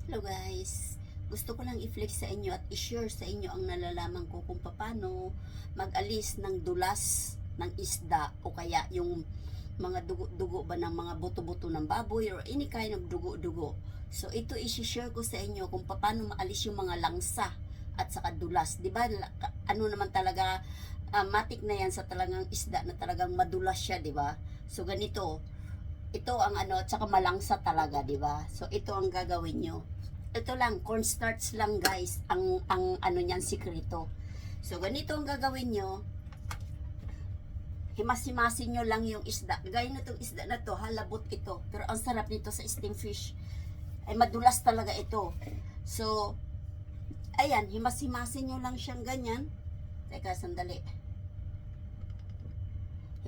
Hello guys, gusto ko lang i-flex sa inyo at i-share sa inyo ang nalalaman ko kung paano mag-alis ng dulas ng isda o kaya yung mga dugo-dugo ba ng mga buto-buto ng baboy or any kind of dugo-dugo. So ito i-share ko sa inyo kung paano maalis yung mga langsa at saka dulas. 'Di ba? Ano naman talaga matik na yan sa talagang isda na talagang madulas siya, 'di ba? So ganito, ito ang ano, at saka malangsa talaga, 'di ba? So ito ang gagawin nyo. Ito lang, cornstarch lang guys, ang ano niyan, sikreto. So ganito ang gagawin nyo. Himas-himasin nyo lang yung isda. Gaya na itong isda na to, halabot ito. Pero ang sarap nito sa steamed fish. Ay madulas talaga ito. So, ayan, himas-himasin nyo lang siyang ganyan. Teka, sandali.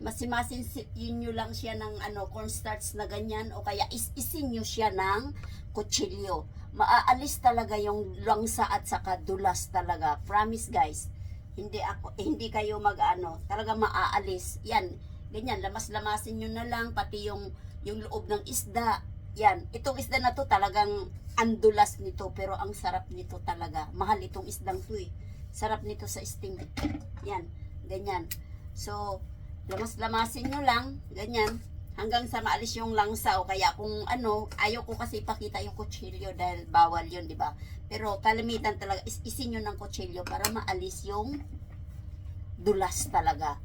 Himas-himasin yun nyo lang siya ng cornstarch na ganyan o kaya isin nyo siya ng kutsilyo. Maaalis talaga yung langsa at saka dulas talaga. Promise guys. Hindi kayo talaga maaalis. Yan, ganyan, lamas-lamasin nyo na lang pati yung loob ng isda. Yan, itong isda na to talagang andulas nito pero ang sarap nito talaga. Mahal itong isdang to eh. Sarap nito sa steam. Yan, ganyan. So, lamas-lamasin nyo lang, ganyan, hanggang sa maalis yung langsa o kaya kung ayaw ko kasi ipakita yung kutsilyo dahil bawal yun, di ba? Pero kalimitan talaga, isin nyo ng kutsilyo para maalis yung dulas talaga.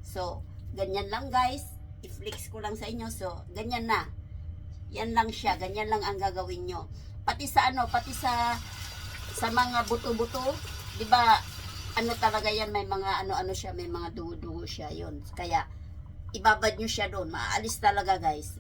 So, ganyan lang guys, i-flex ko lang sa inyo, so, ganyan na. Yan lang siya, ganyan lang ang gagawin nyo. Pati sa sa mga buto-buto, di ba, talaga yan, may mga siya, may mga dugo-dugo siya, yun. Kaya, ibabad nyo siya doon, maaalis talaga guys.